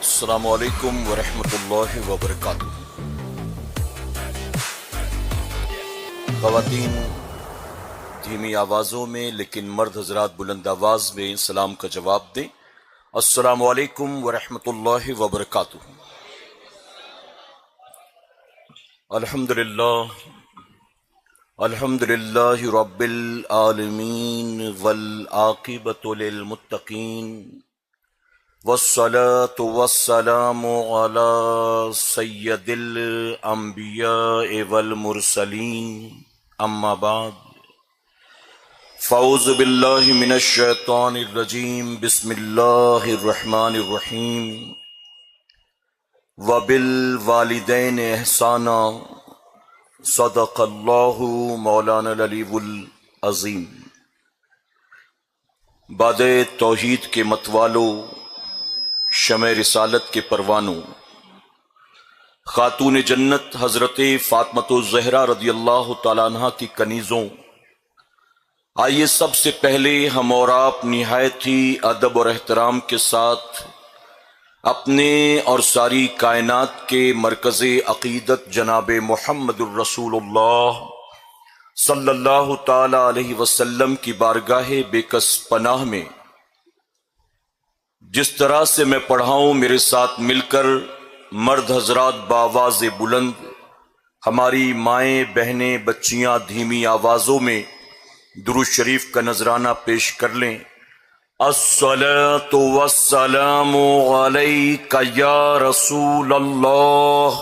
السلام علیکم ورحمۃ اللہ وبرکاتہ۔ خواتین دھیمی آوازوں میں لیکن مرد حضرات بلند آواز میں سلام کا جواب دیں۔ السلام علیکم ورحمۃ اللہ وبرکاتہ۔ الحمد للہ رب العالمین والعاقبۃ للمتقین والصلاة والسلام على سید الانبیاء والمرسلین اما بعد فاعوذ باللہ من الشیطان الرجیم بسم اللہ الرحمن الرحیم وبالوالدین احسانا صدق اللہ مولانا العلی العظیم۔ باد توحید کے متوالو، شمع رسالت کے پروانوں، خاتون جنت حضرت فاطمۃ الزہرا رضی اللہ تعالیٰ عنہ کی کنیزوں، آئیے سب سے پہلے ہم اور آپ نہایت ہی ادب اور احترام کے ساتھ اپنے اور ساری کائنات کے مرکز عقیدت جناب محمد الرسول اللہ صلی اللہ تعالی علیہ وسلم کی بارگاہ بے کس پناہ میں جس طرح سے میں پڑھاؤں میرے ساتھ مل کر مرد حضرات بآواز بلند، ہماری مائیں بہنیں بچیاں دھیمی آوازوں میں درود شریف کا نذرانہ پیش کر لیں۔ الصلاۃ والسلام علیک یا رسول اللہ،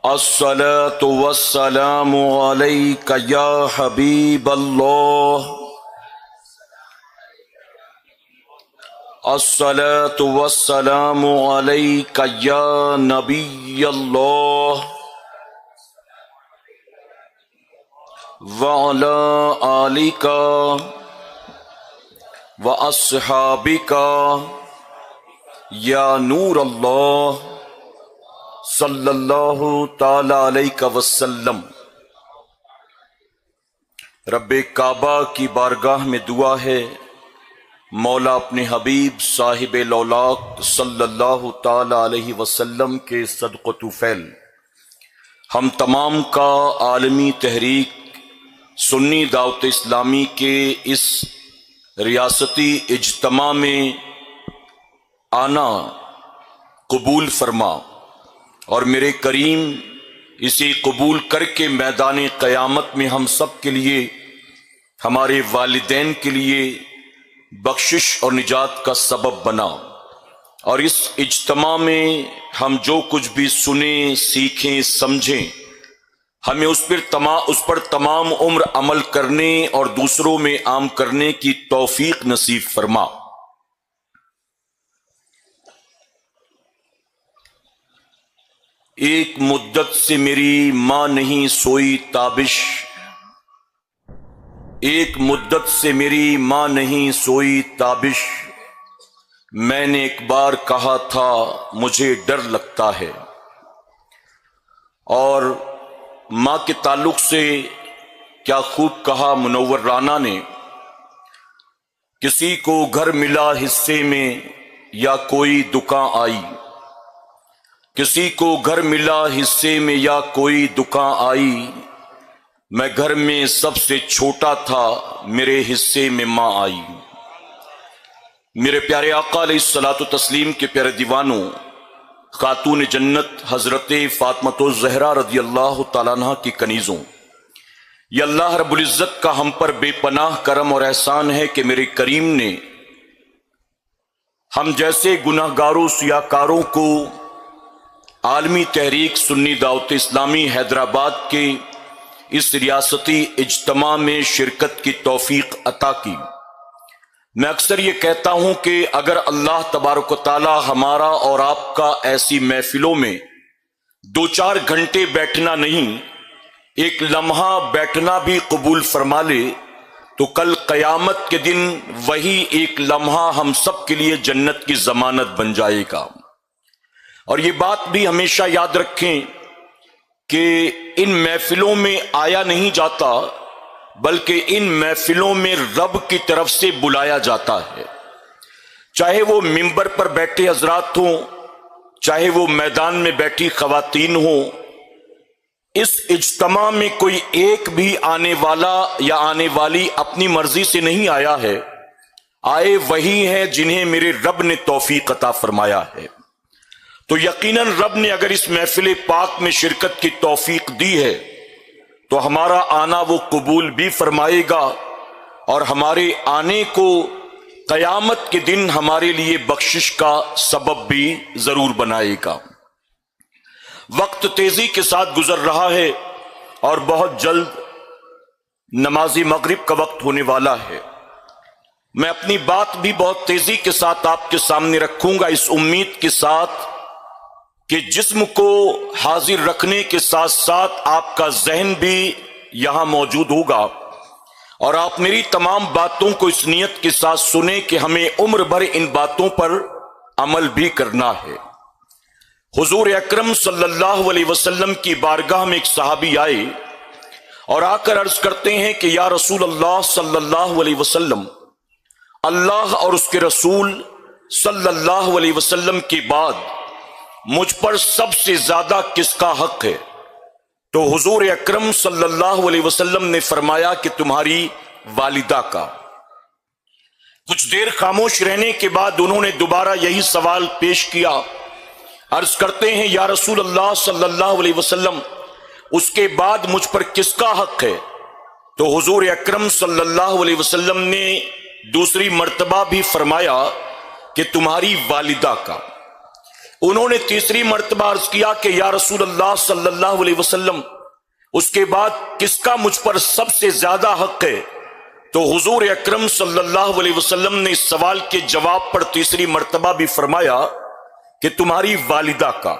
الصلاۃ والسلام علیک یا حبیب اللہ، الصلاۃ والسلام علیک یا نبی اللہ وعلی آلک واصحابک یا نور اللہ صلی اللہ تعالی علیہ وسلم۔ رب کعبہ کی بارگاہ میں دعا ہے، مولا اپنے حبیب صاحب لولاک صلی اللہ تعالی علیہ وسلم کے صدق و طفیل ہم تمام کا عالمی تحریک سنی دعوت اسلامی کے اس ریاستی اجتماع میں آنا قبول فرما، اور میرے کریم اسے قبول کر کے میدان قیامت میں ہم سب کے لیے، ہمارے والدین کے لیے بخشش اور نجات کا سبب بنا، اور اس اجتماع میں ہم جو کچھ بھی سنیں سیکھیں سمجھیں، ہمیں اس پر تمام عمر عمل کرنے اور دوسروں میں عام کرنے کی توفیق نصیب فرما۔ ایک مدت سے میری ماں نہیں سوئی تابش، ایک مدت سے میری ماں نہیں سوئی تابش، میں نے ایک بار کہا تھا مجھے ڈر لگتا ہے۔ اور ماں کے تعلق سے کیا خوب کہا منور رانا نے، کسی کو گھر ملا حصے میں یا کوئی دکان آئی، کسی کو گھر ملا حصے میں یا کوئی دکان آئی، میں گھر میں سب سے چھوٹا تھا میرے حصے میں ماں آئی۔ میرے پیارے آقا علیہ الصلوۃ والتسلیم کے پیارے دیوانوں، خاتون جنت حضرت فاطمۃ الزہرا رضی اللہ تعالیٰ عنہ کی کنیزوں، یہ اللہ رب العزت کا ہم پر بے پناہ کرم اور احسان ہے کہ میرے کریم نے ہم جیسے گناہ گاروں سیاہ کاروں کو عالمی تحریک سنی دعوت اسلامی حیدرآباد کے اس ریاستی اجتماع میں شرکت کی توفیق عطا کی۔ میں اکثر یہ کہتا ہوں کہ اگر اللہ تبارک و تعالی ہمارا اور آپ کا ایسی محفلوں میں 2-4 گھنٹے بیٹھنا نہیں، ایک لمحہ بیٹھنا بھی قبول فرما لے، تو کل قیامت کے دن وہی ایک لمحہ ہم سب کے لیے جنت کی ضمانت بن جائے گا۔ اور یہ بات بھی ہمیشہ یاد رکھیں کہ ان محفلوں میں آیا نہیں جاتا، بلکہ ان محفلوں میں رب کی طرف سے بلایا جاتا ہے۔ چاہے وہ ممبر پر بیٹھے حضرات ہوں، چاہے وہ میدان میں بیٹھی خواتین ہوں، اس اجتماع میں کوئی ایک بھی آنے والا یا آنے والی اپنی مرضی سے نہیں آیا ہے، آئے وہی ہیں جنہیں میرے رب نے توفیق عطا فرمایا ہے۔ تو یقیناً رب نے اگر اس محفل پاک میں شرکت کی توفیق دی ہے تو ہمارا آنا وہ قبول بھی فرمائے گا، اور ہمارے آنے کو قیامت کے دن ہمارے لیے بخشش کا سبب بھی ضرور بنائے گا۔ وقت تیزی کے ساتھ گزر رہا ہے اور بہت جلد نماز مغرب کا وقت ہونے والا ہے۔ میں اپنی بات بھی بہت تیزی کے ساتھ آپ کے سامنے رکھوں گا، اس امید کے ساتھ کہ جسم کو حاضر رکھنے کے ساتھ ساتھ آپ کا ذہن بھی یہاں موجود ہوگا، اور آپ میری تمام باتوں کو اس نیت کے ساتھ سنیں کہ ہمیں عمر بھر ان باتوں پر عمل بھی کرنا ہے۔ حضور اکرم صلی اللہ علیہ وسلم کی بارگاہ میں ایک صحابی آئے اور آ کر عرض کرتے ہیں کہ یا رسول اللہ صلی اللہ علیہ وسلم، اللہ اور اس کے رسول صلی اللہ علیہ وسلم کے بعد مجھ پر سب سے زیادہ کس کا حق ہے؟ تو حضور اکرم صلی اللہ علیہ وسلم نے فرمایا کہ تمہاری والدہ کا۔ کچھ دیر خاموش رہنے کے بعد انہوں نے دوبارہ یہی سوال پیش کیا، عرض کرتے ہیں یا رسول اللہ صلی اللہ علیہ وسلم، اس کے بعد مجھ پر کس کا حق ہے؟ تو حضور اکرم صلی اللہ علیہ وسلم نے دوسری مرتبہ بھی فرمایا کہ تمہاری والدہ کا۔ انہوں نے تیسری مرتبہ عرض کیا کہ یا رسول اللہ صلی اللہ علیہ وسلم، اس کے بعد کس کا مجھ پر سب سے زیادہ حق ہے؟ تو حضور اکرم صلی اللہ علیہ وسلم نے اس سوال کے جواب پر تیسری مرتبہ بھی فرمایا کہ تمہاری والدہ کا۔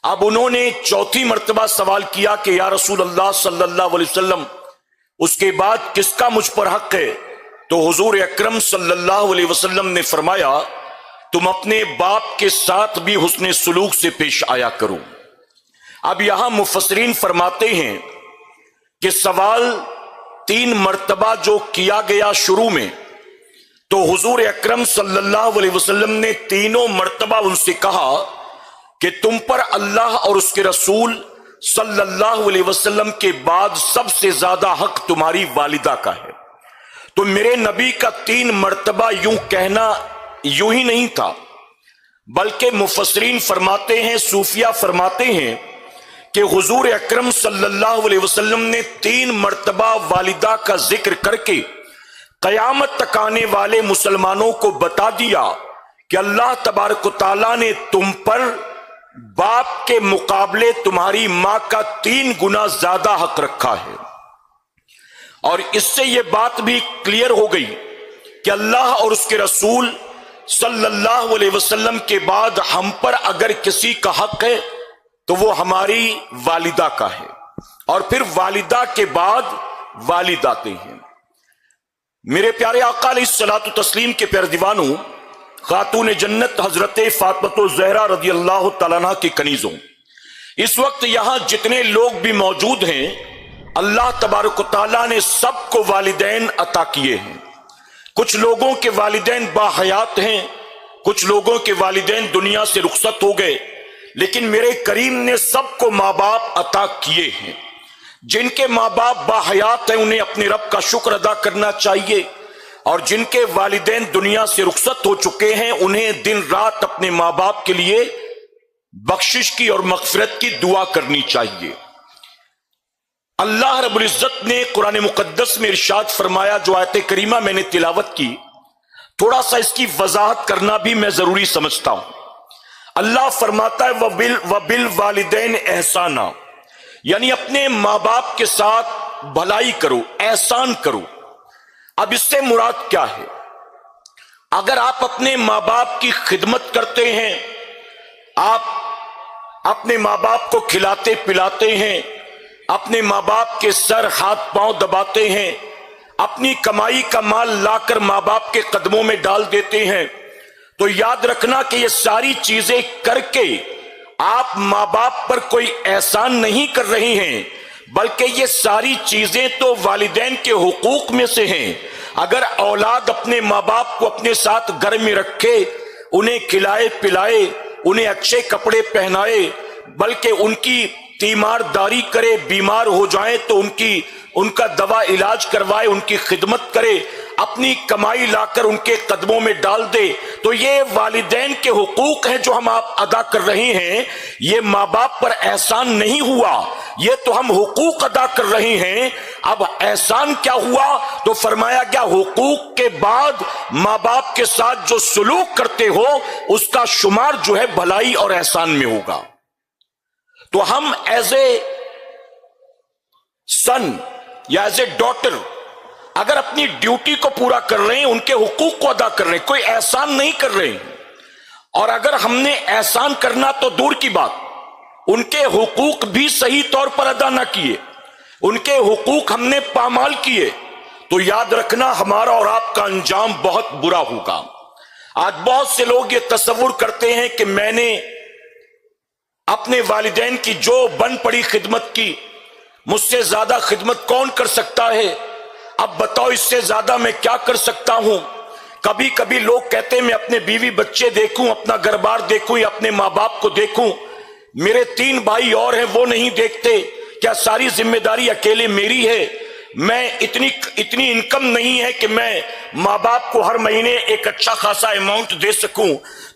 اب انہوں نے چوتھی مرتبہ سوال کیا کہ یا رسول اللہ صلی اللہ علیہ وسلم، اس کے بعد کس کا مجھ پر حق ہے؟ تو حضور اکرم صلی اللہ علیہ وسلم نے فرمایا تم اپنے باپ کے ساتھ بھی حسن سلوک سے پیش آیا کرو۔ اب یہاں مفسرین فرماتے ہیں کہ سوال 3 مرتبہ جو کیا گیا شروع میں، تو حضور اکرم صلی اللہ علیہ وسلم نے تینوں مرتبہ ان سے کہا کہ تم پر اللہ اور اس کے رسول صلی اللہ علیہ وسلم کے بعد سب سے زیادہ حق تمہاری والدہ کا ہے۔ تو میرے نبی کا 3 مرتبہ یوں کہنا یوں ہی نہیں تھا، بلکہ مفسرین فرماتے ہیں، صوفیہ فرماتے ہیں کہ حضور اکرم صلی اللہ علیہ وسلم نے 3 مرتبہ والدہ کا ذکر کر کے قیامت تک آنے والے مسلمانوں کو بتا دیا کہ اللہ تبارک و تعالیٰ نے تم پر باپ کے مقابلے تمہاری ماں کا 3 گنا زیادہ حق رکھا ہے۔ اور اس سے یہ بات بھی کلیئر ہو گئی کہ اللہ اور اس کے رسول صلی اللہ علیہ وسلم کے بعد ہم پر اگر کسی کا حق ہے تو وہ ہماری والدہ کا ہے، اور پھر والدہ کے بعد والد آتے ہیں۔ میرے پیارے آقا علیہ الصلوۃ والتسلیم کے پیارے دیوانوں، خاتون جنت حضرت فاطمہ الزہرا رضی اللہ تعالیٰ عنہ کی کنیزوں، اس وقت یہاں جتنے لوگ بھی موجود ہیں، اللہ تبارک و تعالیٰ نے سب کو والدین عطا کیے ہیں۔ کچھ لوگوں کے والدین باحیات ہیں، کچھ لوگوں کے والدین دنیا سے رخصت ہو گئے، لیکن میرے کریم نے سب کو ماں باپ عطا کیے ہیں۔ جن کے ماں باپ باحیات ہیں انہیں اپنے رب کا شکر ادا کرنا چاہیے، اور جن کے والدین دنیا سے رخصت ہو چکے ہیں انہیں دن رات اپنے ماں باپ کے لیے بخشش کی اور مغفرت کی دعا کرنی چاہیے۔ اللہ رب العزت نے قرآن مقدس میں ارشاد فرمایا، جو آیت کریمہ میں نے تلاوت کی، تھوڑا سا اس کی وضاحت کرنا بھی میں ضروری سمجھتا ہوں۔ اللہ فرماتا ہے وَبِالْوَالِدَيْنِ احسانا، یعنی اپنے ماں باپ کے ساتھ بھلائی کرو، احسان کرو۔ اب اس سے مراد کیا ہے؟ اگر آپ اپنے ماں باپ کی خدمت کرتے ہیں، آپ اپنے ماں باپ کو کھلاتے پلاتے ہیں، اپنے ماں باپ کے سر ہاتھ پاؤں دباتے ہیں، اپنی کمائی کا مال لا کر ماں باپ کے قدموں میں ڈال دیتے ہیں، تو یاد رکھنا کہ یہ ساری چیزیں کر کے آپ ماں باپ پر کوئی احسان نہیں کر رہی ہیں، بلکہ یہ ساری چیزیں تو والدین کے حقوق میں سے ہیں۔ اگر اولاد اپنے ماں باپ کو اپنے ساتھ گھر میں رکھے، انہیں کھلائے پلائے، انہیں اچھے کپڑے پہنائے، بلکہ ان کی تیمارداری کرے، بیمار ہو جائیں تو ان کا دوا علاج کروائے، ان کی خدمت کرے، اپنی کمائی لا کر ان کے قدموں میں ڈال دے، تو یہ والدین کے حقوق ہیں جو ہم آپ ادا کر رہے ہیں۔ یہ ماں باپ پر احسان نہیں ہوا، یہ تو ہم حقوق ادا کر رہے ہیں۔ اب احسان کیا ہوا؟ تو فرمایا گیا حقوق کے بعد ماں باپ کے ساتھ جو سلوک کرتے ہو اس کا شمار جو ہے بھلائی اور احسان میں ہوگا۔ تو ہم ایز اے سن یا ایز اے ڈاٹر اگر اپنی ڈیوٹی کو پورا کر رہے ہیں، ان کے حقوق کو ادا کر رہے ہیں، کوئی احسان نہیں کر رہے ہیں، اور اگر ہم نے احسان کرنا تو دور کی بات، ان کے حقوق بھی صحیح طور پر ادا نہ کیے، ان کے حقوق ہم نے پامال کیے، تو یاد رکھنا ہمارا اور آپ کا انجام بہت برا ہوگا۔ آج بہت سے لوگ یہ تصور کرتے ہیں کہ میں نے اپنے والدین کی جو بن پڑی خدمت کی، مجھ سے زیادہ خدمت کون کر سکتا ہے؟ اب بتاؤ اس سے زیادہ میں کیا کر سکتا ہوں؟ کبھی کبھی لوگ کہتے ہیں میں اپنے بیوی بچے دیکھوں، اپنا گھر بار دیکھوں یا اپنے ماں باپ کو دیکھوں، میرے 3 بھائی اور ہیں وہ نہیں دیکھتے، کیا ساری ذمہ داری اکیلے میری ہے؟ میں اتنی انکم نہیں ہے کہ میں ماں باپ کو ہر مہینے ایک اچھا خاصا اماؤنٹ دے سکوں،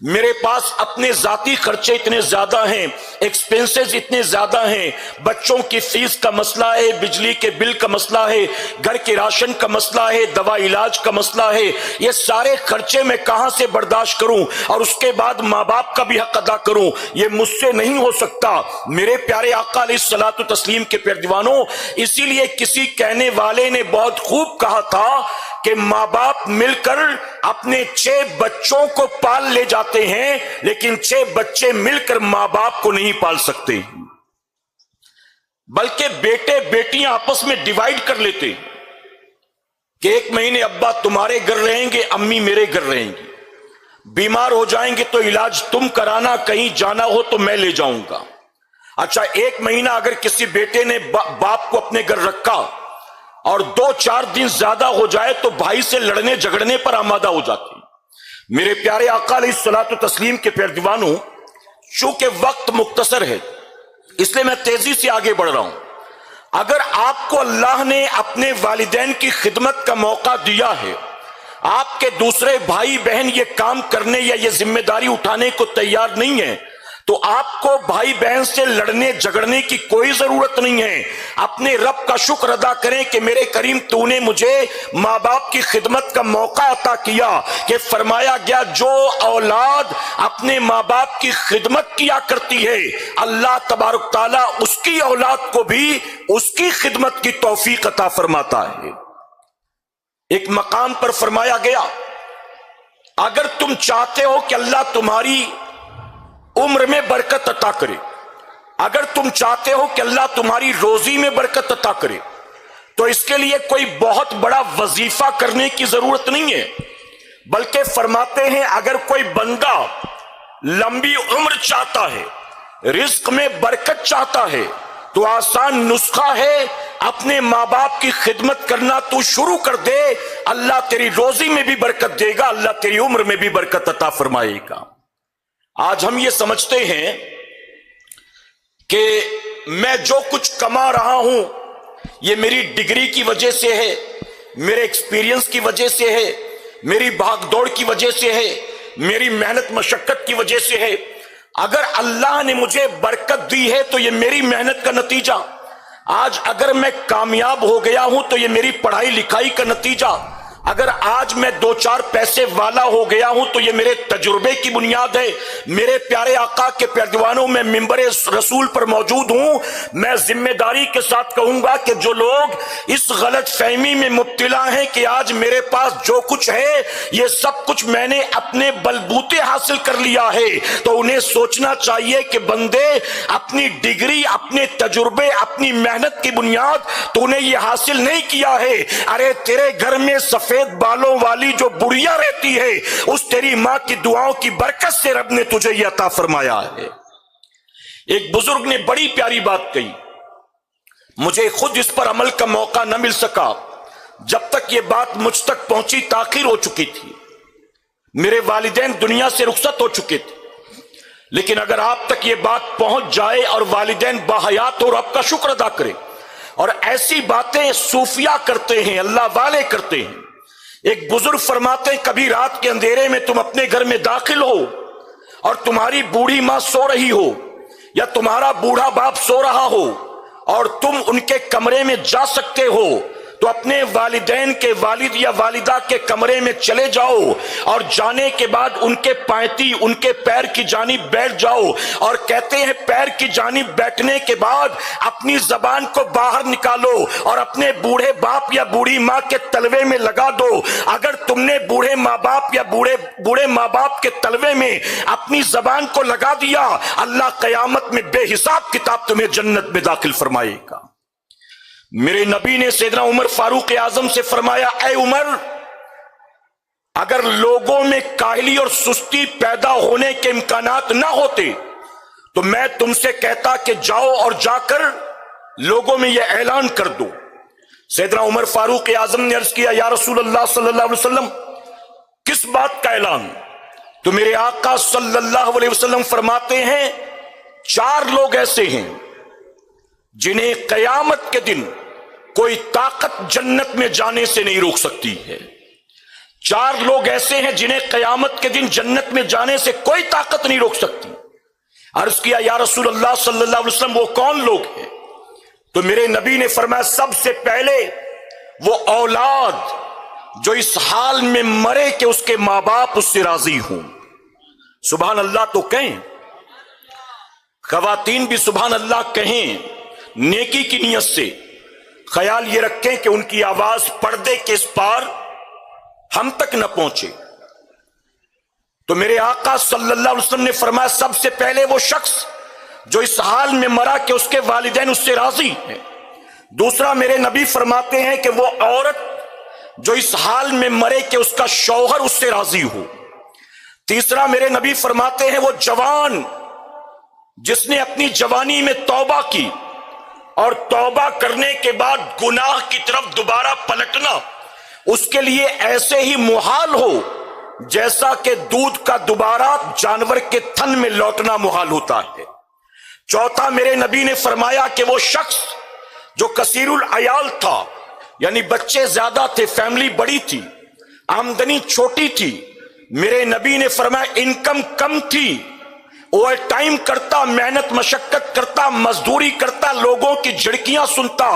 میرے پاس اپنے ذاتی خرچے اتنے زیادہ ہیں، ایکسپنسز اتنے زیادہ ہیں، بچوں کی فیس کا مسئلہ ہے، بجلی کے بل کا مسئلہ ہے، گھر کے راشن کا مسئلہ ہے، دوا علاج کا مسئلہ ہے، یہ سارے خرچے میں کہاں سے برداشت کروں اور اس کے بعد ماں باپ کا بھی حق ادا کروں؟ یہ مجھ سے نہیں ہو سکتا۔ میرے پیارے آقا علیہ الصلوۃ والتسلیم کے پیارے دیوانوں، اسی لیے کسی کہنے والے نے بہت خوب کہا تھا کہ ماں باپ مل کر اپنے 6 بچوں کو پال لے جاتے ہیں، لیکن 6 بچے مل کر ماں باپ کو نہیں پال سکتے، بلکہ بیٹے بیٹیاں آپس میں ڈیوائیڈ کر لیتے کہ 1 مہینے ابا تمہارے گھر رہیں گے، امی میرے گھر رہیں گی، بیمار ہو جائیں گے تو علاج تم کرانا، کہیں جانا ہو تو میں لے جاؤں گا۔ اچھا 1 مہینہ اگر کسی بیٹے نے باپ کو اپنے گھر رکھا اور 2-4 دن زیادہ ہو جائے تو بھائی سے لڑنے جھگڑنے پر آمادہ ہو جاتے ہیں۔ میرے پیارے آقا علیہ الصلوۃ والتسلیم کے پیارے دیوانوں، چونکہ وقت مختصر ہے اس لیے میں تیزی سے آگے بڑھ رہا ہوں۔ اگر آپ کو اللہ نے اپنے والدین کی خدمت کا موقع دیا ہے، آپ کے دوسرے بھائی بہن یہ کام کرنے یا یہ ذمہ داری اٹھانے کو تیار نہیں ہے، تو آپ کو بھائی بہن سے لڑنے جھگڑنے کی کوئی ضرورت نہیں ہے۔ اپنے رب کا شکر ادا کریں کہ میرے کریم تو نے مجھے ماں باپ کی خدمت کا موقع عطا کیا، کہ فرمایا گیا جو اولاد اپنے ماں باپ کی خدمت کیا کرتی ہے اللہ تبارک تعالیٰ اس کی اولاد کو بھی اس کی خدمت کی توفیق عطا فرماتا ہے۔ ایک مقام پر فرمایا گیا اگر تم چاہتے ہو کہ اللہ تمہاری عمر میں برکت عطا کرے، اگر تم چاہتے ہو کہ اللہ تمہاری روزی میں برکت عطا کرے، تو اس کے لیے کوئی بہت بڑا وظیفہ کرنے کی ضرورت نہیں ہے، بلکہ فرماتے ہیں اگر کوئی بندہ لمبی عمر چاہتا ہے، رزق میں برکت چاہتا ہے، تو آسان نسخہ ہے اپنے ماں باپ کی خدمت کرنا تو شروع کر دے، اللہ تیری روزی میں بھی برکت دے گا، اللہ تیری عمر میں بھی برکت عطا فرمائے گا۔ آج ہم یہ سمجھتے ہیں کہ میں جو کچھ کما رہا ہوں یہ میری ڈگری کی وجہ سے ہے، میرے ایکسپیرینس کی وجہ سے ہے، میری بھاگ دوڑ کی وجہ سے ہے، میری محنت مشقت کی وجہ سے ہے۔ اگر اللہ نے مجھے برکت دی ہے تو یہ میری محنت کا نتیجہ، آج اگر میں کامیاب ہو گیا ہوں تو یہ میری پڑھائی لکھائی کا نتیجہ، اگر آج میں 2-4 پیسے والا ہو گیا ہوں تو یہ میرے تجربے کی بنیاد ہے۔ میرے پیارے آقا کے پیارے دیوانوں، میں ممبر رسول پر موجود ہوں، میں ذمہ داری کے ساتھ کہوں گا کہ جو لوگ اس غلط فہمی میں مبتلا ہیں کہ آج میرے پاس جو کچھ ہے یہ سب کچھ میں نے اپنے بلبوتے حاصل کر لیا ہے، تو انہیں سوچنا چاہیے کہ بندے اپنی ڈگری، اپنے تجربے، اپنی محنت کی بنیاد تو نے یہ حاصل نہیں کیا ہے۔ ارے تیرے گھر میں سفید بالوں والی جو بڑھیا رہتی ہے اس تیری ماں کی دعاؤں کی برکت سے رب نے تجھے یہ عطا فرمایا ہے۔ ایک بزرگ نے بڑی پیاری بات کہی، مجھے خود اس پر عمل کا موقع نہ مل سکا، جب تک یہ بات مجھ تک پہنچی تاخیر ہو چکی تھی، میرے والدین دنیا سے رخصت ہو چکے تھے، لیکن اگر آپ تک یہ بات پہنچ جائے اور والدین باحیات ہو اور آپ کا شکر ادا کرے، اور ایسی باتیں صوفیہ کرتے ہیں، اللہ والے کرتے ہیں۔ ایک بزرگ فرماتے ہیں کبھی رات کے اندھیرے میں تم اپنے گھر میں داخل ہو اور تمہاری بوڑھی ماں سو رہی ہو یا تمہارا بوڑھا باپ سو رہا ہو اور تم ان کے کمرے میں جا سکتے ہو تو اپنے والدین کے والد یا والدہ کے کمرے میں چلے جاؤ اور جانے کے بعد ان کے پائتی ان کے پیر کی جانب بیٹھ جاؤ، اور کہتے ہیں پیر کی جانب بیٹھنے کے بعد اپنی زبان کو باہر نکالو اور اپنے بوڑھے باپ یا بوڑھی ماں کے تلوے میں لگا دو۔ اگر تم نے بوڑھے ماں باپ یا بوڑھے ماں باپ کے تلوے میں اپنی زبان کو لگا دیا، اللہ قیامت میں بے حساب کتاب تمہیں جنت میں داخل فرمائے گا۔ میرے نبی نے سیدنا عمر فاروق اعظم سے فرمایا، اے عمر، اگر لوگوں میں کاہلی اور سستی پیدا ہونے کے امکانات نہ ہوتے تو میں تم سے کہتا کہ جاؤ اور جا کر لوگوں میں یہ اعلان کر دو۔ سیدنا عمر فاروق اعظم نے عرض کیا، یا رسول اللہ صلی اللہ علیہ وسلم، کس بات کا اعلان؟ تو میرے آقا صلی اللہ علیہ وسلم فرماتے ہیں، 4 لوگ ایسے ہیں جنہیں قیامت کے دن کوئی طاقت جنت میں جانے سے نہیں روک سکتی ہے۔ 4 لوگ ایسے ہیں جنہیں قیامت کے دن جنت میں جانے سے کوئی طاقت نہیں روک سکتی۔ عرض کیا، یا رسول اللہ صلی اللہ علیہ وسلم، وہ کون لوگ ہیں؟ تو میرے نبی نے فرمایا، سب سے پہلے وہ اولاد جو اس حال میں مرے کہ اس کے ماں باپ اس سے راضی ہوں۔ سبحان اللہ تو کہیں، خواتین بھی سبحان اللہ کہیں، نیکی کی نیت سے خیال یہ رکھیں کہ ان کی آواز پردے کے اس پار ہم تک نہ پہنچے۔ تو میرے آقا صلی اللہ علیہ وسلم نے فرمایا، سب سے پہلے وہ شخص جو اس حال میں مرا کہ اس کے والدین اس سے راضی ہیں۔ دوسرا میرے نبی فرماتے ہیں کہ وہ عورت جو اس حال میں مرے کہ اس کا شوہر اس سے راضی ہو۔ تیسرا میرے نبی فرماتے ہیں وہ جوان جس نے اپنی جوانی میں توبہ کی اور توبہ کرنے کے بعد گناہ کی طرف دوبارہ پلٹنا اس کے لیے ایسے ہی محال ہو جیسا کہ دودھ کا دوبارہ جانور کے تھن میں لوٹنا محال ہوتا ہے۔ چوتھا میرے نبی نے فرمایا کہ وہ شخص جو کثیر العیال تھا، یعنی بچے زیادہ تھے، فیملی بڑی تھی، آمدنی چھوٹی تھی، میرے نبی نے فرمایا انکم کم تھی، اوور ٹائم کرتا، محنت مشقت کرتا، مزدوری کرتا، لوگوں کی جھڑکیاں سنتا،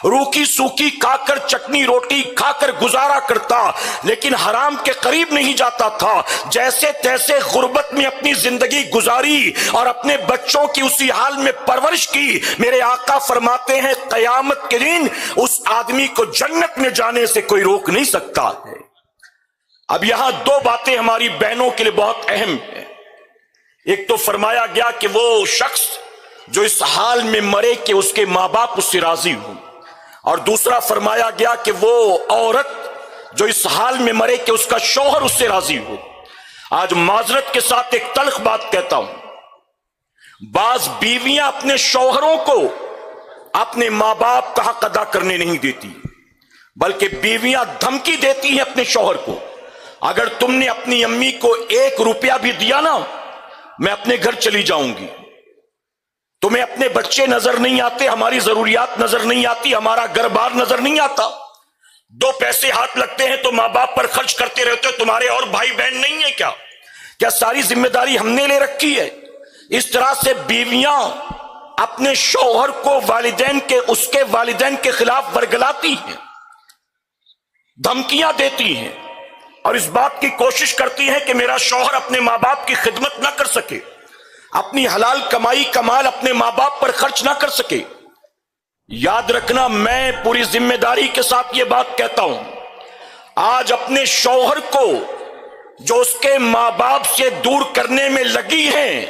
روکی سوکی کھا کر چٹنی روٹی کھا کر گزارا کرتا، لیکن حرام کے قریب نہیں جاتا تھا، جیسے تیسے غربت میں اپنی زندگی گزاری اور اپنے بچوں کی اسی حال میں پرورش کی۔ میرے آقا فرماتے ہیں قیامت کے دن اس آدمی کو جنت میں جانے سے کوئی روک نہیں سکتا ہے۔ اب یہاں 2 باتیں ہماری بہنوں کے لیے بہت اہم ہیں۔ ایک تو فرمایا گیا کہ وہ شخص جو اس حال میں مرے کہ اس کے ماں باپ اس سے راضی ہوں، اور دوسرا فرمایا گیا کہ وہ عورت جو اس حال میں مرے کہ اس کا شوہر اس سے راضی ہو۔ آج معذرت کے ساتھ ایک تلخ بات کہتا ہوں، بعض بیویاں اپنے شوہروں کو اپنے ماں باپ کا حق ادا کرنے نہیں دیتی، بلکہ بیویاں دھمکی دیتی ہیں اپنے شوہر کو، اگر تم نے اپنی امی کو 1 روپیہ بھی دیا نا میں اپنے گھر چلی جاؤں گی، تمہیں اپنے بچے نظر نہیں آتے، ہماری ضروریات نظر نہیں آتی، ہمارا گھر بار نظر نہیں آتا، 2 پیسے ہاتھ لگتے ہیں تو ماں باپ پر خرچ کرتے رہتے ہو، تمہارے اور بھائی بہن نہیں ہیں کیا ساری ذمہ داری ہم نے لے رکھی ہے؟ اس طرح سے بیویاں اپنے شوہر کو اس کے والدین کے خلاف ورگلاتی ہیں، دھمکیاں دیتی ہیں، اور اس بات کی کوشش کرتی ہے کہ میرا شوہر اپنے ماں باپ کی خدمت نہ کر سکے، اپنی حلال کمائی کا مال اپنے ماں باپ پر خرچ نہ کر سکے۔ یاد رکھنا، میں پوری ذمہ داری کے ساتھ یہ بات کہتا ہوں، آج اپنے شوہر کو جو اس کے ماں باپ سے دور کرنے میں لگی ہیں،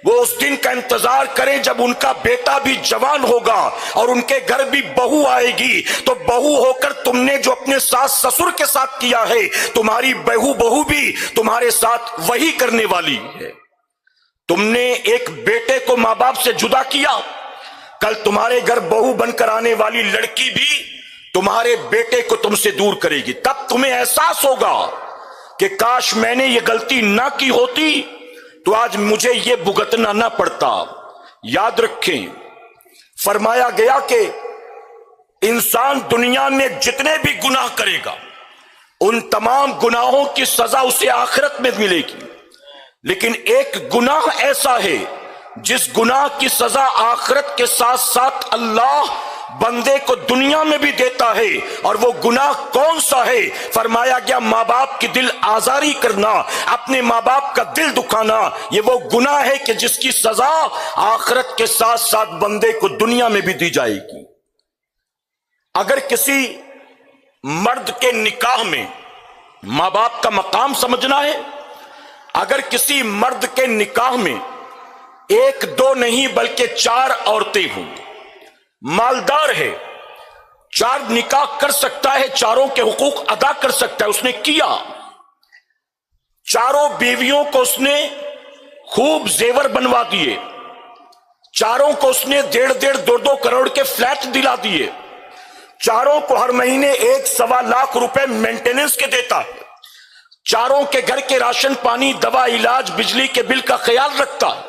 وہ اس دن کا انتظار کریں جب ان کا بیٹا بھی جوان ہوگا اور ان کے گھر بھی بہو آئے گی، تو بہو ہو کر تم نے جو اپنے ساس سسر کے ساتھ کیا ہے، تمہاری بہو بھی تمہارے ساتھ وہی کرنے والی ہے۔ تم نے ایک بیٹے کو ماں باپ سے جدا کیا، کل تمہارے گھر بہو بن کر آنے والی لڑکی بھی تمہارے بیٹے کو تم سے دور کرے گی، تب تمہیں احساس ہوگا کہ کاش میں نے یہ غلطی نہ کی ہوتی تو آج مجھے یہ بھگتنا نہ پڑتا۔ یاد رکھیں، فرمایا گیا کہ انسان دنیا میں جتنے بھی گناہ کرے گا ان تمام گناہوں کی سزا اسے آخرت میں ملے گی، لیکن ایک گناہ ایسا ہے جس گناہ کی سزا آخرت کے ساتھ ساتھ اللہ بندے کو دنیا میں بھی دیتا ہے، اور وہ گناہ کون سا ہے؟ فرمایا گیا ماں باپ کی دل آزاری کرنا، اپنے ماں باپ کا دل دکھانا، یہ وہ گناہ ہے کہ جس کی سزا آخرت کے ساتھ ساتھ بندے کو دنیا میں بھی دی جائے گی۔ اگر کسی مرد کے نکاح میں ماں باپ کا مقام سمجھنا ہے، اگر کسی مرد کے نکاح میں ایک دو نہیں بلکہ 4 عورتیں ہوں، مالدار ہے، 4 نکاح کر سکتا ہے، چاروں کے حقوق ادا کر سکتا ہے، اس نے کیا، چاروں بیویوں کو اس نے خوب زیور بنوا دیے، چاروں کو اس نے 1.5 2 کروڑ کے فلیٹ دلا دیے، چاروں کو ہر مہینے 1.25 لاکھ روپے مینٹیننس کے دیتا ہے، چاروں کے گھر کے راشن پانی دوا علاج بجلی کے بل کا خیال رکھتا ہے،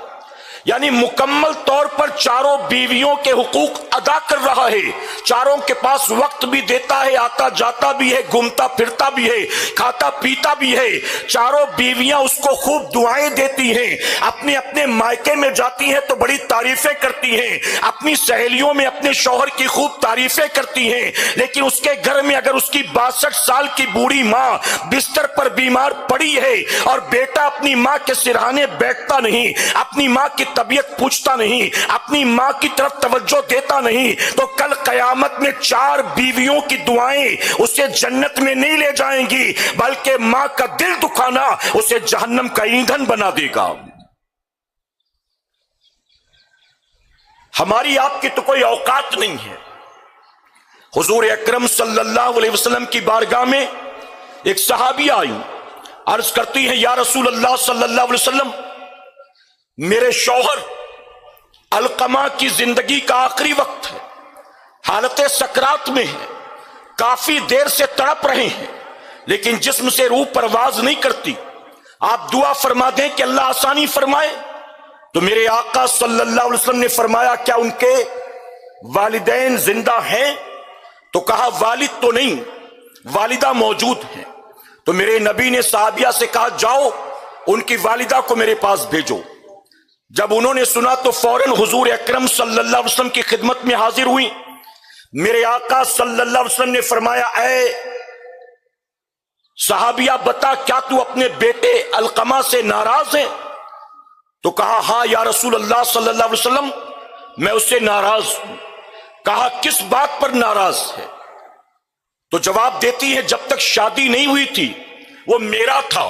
یعنی مکمل طور پر چاروں بیویوں کے حقوق ادا کر رہا ہے، چاروں کے پاس وقت بھی دیتا ہے، آتا جاتا بھی ہے، گھومتا پھرتا بھی ہے، کھاتا پیتا بھی ہے، چاروں بیویاں اس کو خوب دعائیں دیتی ہیں، اپنے اپنے مائکے میں جاتی ہیں تو بڑی تعریفیں کرتی ہیں، اپنی سہیلیوں میں اپنے شوہر کی خوب تعریفیں کرتی ہیں، لیکن اس کے گھر میں اگر اس کی 62 سال کی بوڑھی ماں بستر پر بیمار پڑی ہے اور بیٹا اپنی ماں کے سرہانے بیٹھتا نہیں، اپنی ماں کی طبیعت پوچھتا نہیں، اپنی ماں کی طرف توجہ دیتا نہیں، تو کل قیامت میں 4 بیویوں کی دعائیں اسے جنت میں نہیں لے جائیں گی، بلکہ ماں کا دل دکھانا اسے جہنم کا ایندھن بنا دے گا۔ ہماری آپ کی تو کوئی اوقات نہیں ہے۔ حضور اکرم صلی اللہ علیہ وسلم کی بارگاہ میں ایک صحابیہ آئی، عرض کرتی ہیں یا رسول اللہ صلی اللہ علیہ وسلم، میرے شوہر علقمہ کی زندگی کا آخری وقت ہے، حالت سکرات میں ہے، کافی دیر سے تڑپ رہے ہیں، لیکن جسم سے روح پرواز نہیں کرتی، آپ دعا فرما دیں کہ اللہ آسانی فرمائے۔ تو میرے آقا صلی اللہ علیہ وسلم نے فرمایا کیا ان کے والدین زندہ ہیں؟ تو کہا والد تو نہیں، والدہ موجود ہیں۔ تو میرے نبی نے صحابیہ سے کہا جاؤ ان کی والدہ کو میرے پاس بھیجو۔ جب انہوں نے سنا تو فوراً حضور اکرم صلی اللہ علیہ وسلم کی خدمت میں حاضر ہوئی۔ میرے آقا صلی اللہ علیہ وسلم نے فرمایا اے صحابیہ بتا کیا تو اپنے بیٹے علقمہ سے ناراض ہے؟ تو کہا ہاں یا رسول اللہ صلی اللہ علیہ وسلم میں اس سے ناراض ہوں۔ کہا کس بات پر ناراض ہے؟ تو جواب دیتی ہے جب تک شادی نہیں ہوئی تھی وہ میرا تھا،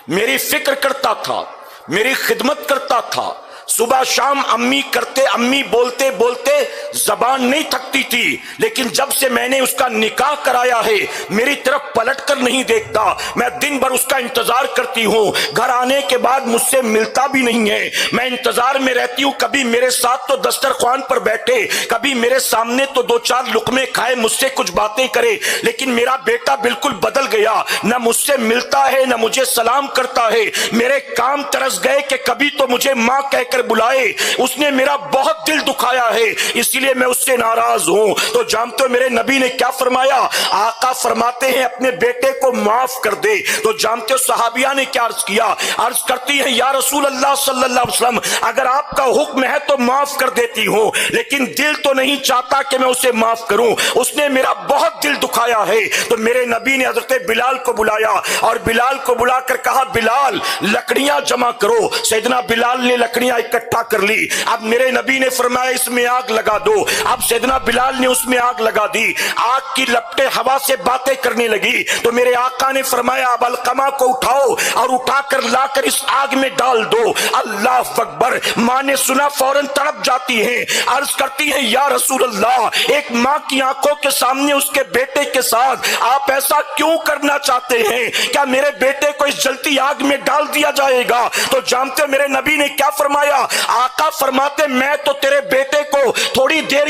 میری فکر کرتا تھا، میری خدمت کرتا تھا، صبح شام امی کرتے امی بولتے بولتے زبان نہیں تھکتی تھی، لیکن جب سے میں نے اس کا نکاح کرایا ہے میری طرف پلٹ کر نہیں دیکھتا، میں دن بھر اس کا انتظار کرتی ہوں، گھر آنے کے بعد مجھ سے ملتا بھی نہیں ہے، میں انتظار میں رہتی ہوں، کبھی میرے ساتھ تو دسترخوان پر بیٹھے، کبھی میرے سامنے تو 2-4 لقمے کھائے، مجھ سے کچھ باتیں کرے، لیکن میرا بیٹا بالکل بدل گیا، نہ مجھ سے ملتا ہے نہ مجھے سلام کرتا ہے، میرے کام ترس گئے کہ کبھی تو مجھے ماں کہہ کر بلائے، اس نے میرا بہت دل دکھایا ہے اس لیے میں اس سے ناراض ہوں۔ تو جانتے ہو میرے نبی نے کیا فرمایا؟ آقا فرماتے ہیں اپنے بیٹے کو معاف کر دے۔ تو جانتے ہو صحابیہ نے کیا عرض کیا؟ عرض کرتی ہیں یا رسول اللہ صلی اللہ علیہ وسلم اگر آپ کا حکم ہے تو معاف کر دیتی ہوں، لیکن دل تو نہیں چاہتا کہ میں اسے معاف کروں، اس نے میرا بہت دل دکھایا ہے۔ تو میرے نبی نے حضرت بلال کو بلایا اور بلال کو بلا کر کہا بلال لکڑیاں جمع کرو۔ سیدنا بلال نے لکڑیاں اکٹھا کر لی، اب میرے نبی نے فرمایا اس میں آگ لگا دو، اب سیدنا بلال نے اس میں آگ لگا دی، آگ کی لپٹیں ہوا سے باتیں کرنے لگی، تو میرے آقا نے فرمایا اب علقمہ کو اٹھاؤ اور اٹھا کر لا کر اس آگ میں ڈال دو۔ اللہ اکبر، ماں نے سنا فوراً تڑپ جاتی ہیں، عرض کرتی ہیں یا رسول اللہ ایک ماں کی آنکھوں کے سامنے اس کے بیٹے کے ساتھ آپ ایسا کیوں کرنا چاہتے ہیں؟ کیا میرے بیٹے کو اس جلتی آگ میں ڈال دیا جائے گا؟ تو جانتے میرے نبی نے کیا فرمایا؟ آقا فرماتے میں تو تیرے بیٹے کو تھوڑی دیر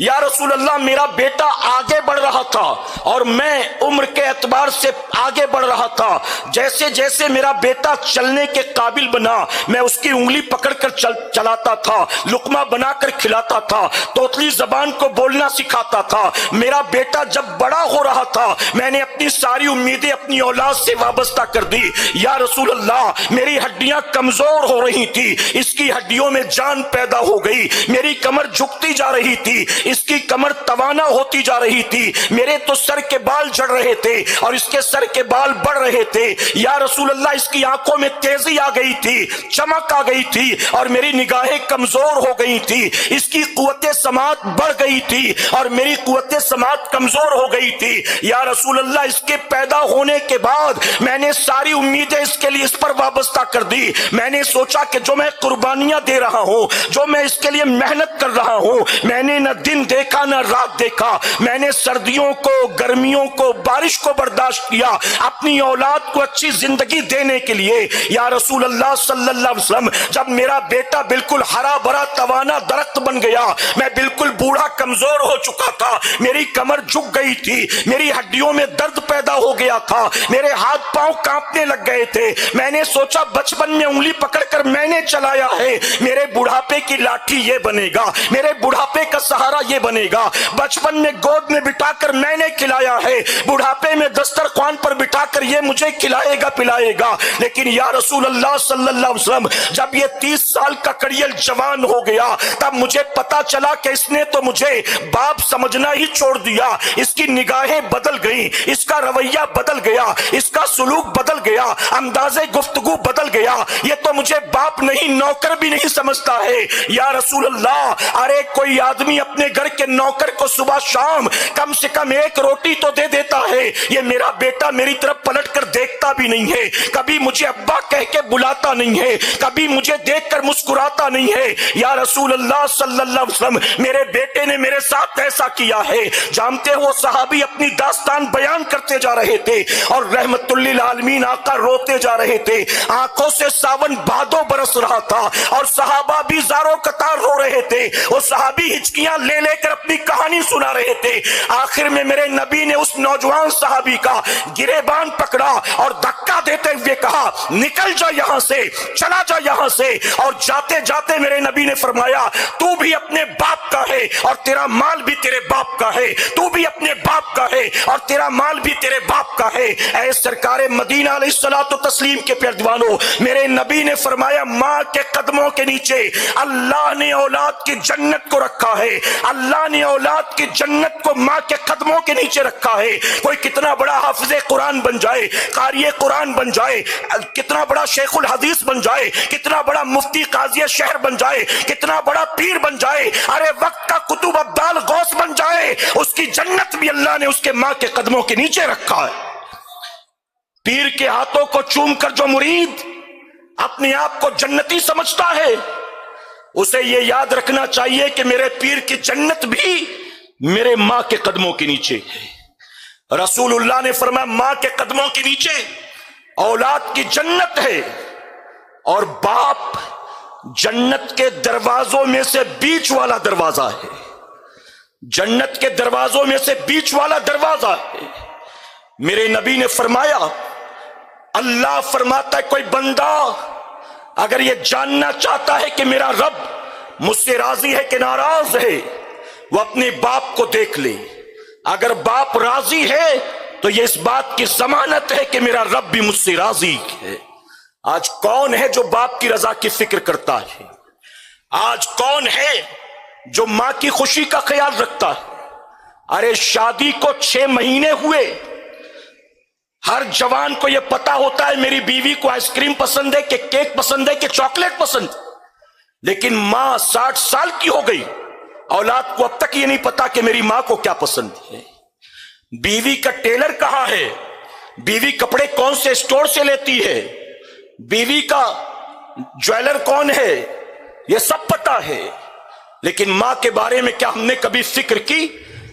یا رسول اللہ میرا بیٹا آگے بڑھ رہا تھا اور میں عمر کے اعتبار سے آگے بڑھ رہا تھا، جیسے جیسے میرا بیٹا چلنے کے قابل بنا میں اس کی انگلی پکڑ کر چلاتا تھا، لقمہ بنا کر کھلاتا تھا، توتلی زبان کو بولنا سکھاتا تھا۔ میرا بیٹا جب بڑا ہو رہا تھا میں نے اپنی ساری امیدیں اپنی اولاد سے وابستہ کر دی۔ یا رسول اللہ میری ہڈیاں کمزور ہو رہی تھی، اس کی ہڈیوں میں جان پیدا ہو گئی، میری کمر جھکتی جا رہی تھی، اس کی کمر توانا ہوتی جا رہی تھی، میرے تو سر کے بال جھڑ رہے تھے اور اس کے سر کے بال بڑھ رہے تھے۔ یا رسول اللہ اس کی آنکھوں میں تیزی آ گئی تھی، چمک آ گئی تھی اور میری نگاہیں کمزور ہو گئی تھی، اس کی قوت سماعت بڑھ گئی تھی اور میری قوت سماعت کمزور ہو گئی تھی۔ یا رسول اللہ اس کے پیدا ہونے کے بعد میں نے ساری امیدیں اس کے لیے اس پر وابستہ کر دی۔ میں نے سوچا کہ جو میں قربانیاں دے رہا ہوں، جو میں اس کے لیے محنت کر رہا ہوں، میں نے نہ دن دیکھا نہ رات دیکھا، میں نے سردیوں کو، گرمیوں کو، بارش کو برداشت کیا اپنی اولاد کو اچھی زندگی دینے کے لیے۔ یا رسول اللہ صلی اللہ علیہ وسلم جب میرا بیٹا بالکل ہرا بھرا توانا درخت بن گیا، میں بالکل بوڑھا کمزور ہو چکا تھا، میری کمر جھک گئی تھی، میری ہڈیوں میں درد پیدا ہو گیا تھا، میرے ہاتھ پاؤں کانپنے لگ گئے تھے۔ میں نے سوچا بچپن میں انگلی پکڑ کر میں نے چلایا ہے، میرے بڑھاپے کی لاٹھی یہ بنے گا، میرے بڑھاپے کا سہارا یہ بنے گا۔ بچپن میں گود میں بٹھا کر میں نے کھلایا ہے، بڑھاپے میں دسترخوان پر بٹھا کر یہ مجھے کھلائے گا پلائے گا۔ لیکن یا رسول اللہ صلی اللہ علیہ وسلم جب یہ 30 سال کا کڑیل جوان ہو گیا تب مجھے پتا چلا کہ اس نے تو مجھے باپ سمجھنا ہی چھوڑ دیا، اس کی نگاہیں بدل گئیں، اس کا رویہ بدل گیا، اس کا سلوک بدل گیا، انداز گفتگو بدل گیا، یہ تو مجھے باپ نہیں نوکر بھی نہیں سمجھتا ہے۔ یا رسول اللہ ارے کوئی آدمی اپنے گھر کے نوکر کو صبح شام کم سے کم ایک روٹی تو دے دیتا ہے، یہ میرا بیٹا میری طرف پلٹ کر دیکھتا بھی نہیں ہے، کبھی مجھے ابا کہہ کے بلاتا نہیں ہے، کبھی مجھے دیکھ کر مسکراتا نہیں ہے۔ یا رسول اللہ صلی اللہ علیہ وسلم میرے بیٹے نے میرے ساتھ ایسا کیا ہے۔ جانتے ہو صحابی اپنی داستان بیان کرتے جا رہے تھے اور رحمت للعالمین آقا روتے جا رہے تھے، آنکھوں سے ساون بھادو برس رہا تھا اور صحابہ بھی زاروں قطار رو رہے تھے، وہ صحابی ہچکیاں لے لے کر اپنی کہانی سنا رہے تھے۔ آخر میں میرے نبی نے اس نوجوان صحابی کا گریبان پکڑا اور دھکا دیتے ہوئے کہا نکل جا یہاں سے، چلا جا یہاں سے۔ اور جاتے جاتے میرے نبی نے فرمایا تو بھی اپنے باپ کا ہے اور تیرا مال بھی تیرے باپ کا ہے، تو بھی اپنے باپ کا ہے اور تیرا مال بھی تیرے باپ کا ہے۔ اے سرکار مدینہ علیہ الصلوۃ والتسلیم کے پیارے دیوانوں، میرے نبی نے فرمایا ماں کے قدموں کے نیچے اللہ نے اولاد کی جنت کو رکھا ہے، اللہ نے اولاد کی جنت کو ماں کے قدموں کے نیچے رکھا ہے۔ کوئی کتنا بڑا حافظ قرآن بن جائے، قاری قرآن بن جائے، کتنا بڑا شیخ الحدیث بن جائے، کتنا بڑا مفتی قاضی شہر بن جائے، کتنا بڑا پیر بن جائے، ارے وقت کا قطب ابدال غوث بن جائے، اس کی جنت بھی اللہ نے اس کے ماں کے قدموں کے نیچے رکھا ہے۔ پیر کے ہاتھوں کو چوم کر جو مرید اپنے آپ کو جنتی سمجھتا ہے اسے یہ یاد رکھنا چاہیے کہ میرے پیر کی جنت بھی میرے ماں کے قدموں کے نیچے ہے۔ رسول اللہ نے فرمایا ماں کے قدموں کے نیچے اولاد کی جنت ہے اور باپ جنت کے دروازوں میں سے بیچ والا دروازہ ہے، جنت کے دروازوں میں سے بیچ والا دروازہ ہے۔ میرے نبی نے فرمایا اللہ فرماتا ہے کوئی بندہ اگر یہ جاننا چاہتا ہے کہ میرا رب مجھ سے راضی ہے کہ ناراض ہے وہ اپنے باپ کو دیکھ لے، اگر باپ راضی ہے تو یہ اس بات کی ضمانت ہے کہ میرا رب بھی مجھ سے راضی ہے۔ آج کون ہے جو باپ کی رضا کی فکر کرتا ہے؟ آج کون ہے جو ماں کی خوشی کا خیال رکھتا ہے؟ ارے شادی کو 6 مہینے ہوئے، ہر جوان کو یہ پتا ہوتا ہے میری بیوی کو آئس کریم پسند ہے کہ کیک پسند ہے کہ چاکلیٹ پسند، لیکن ماں 60 سال کی ہو گئی، اولاد کو اب تک یہ نہیں پتا کہ میری ماں کو کیا پسند ہے۔ بیوی کا ٹیلر کہاں ہے، بیوی کپڑے کون سے اسٹور سے لیتی ہے، بیوی کا جویلر کون ہے، یہ سب پتا ہے، لیکن ماں کے بارے میں کیا ہم نے کبھی فکر کی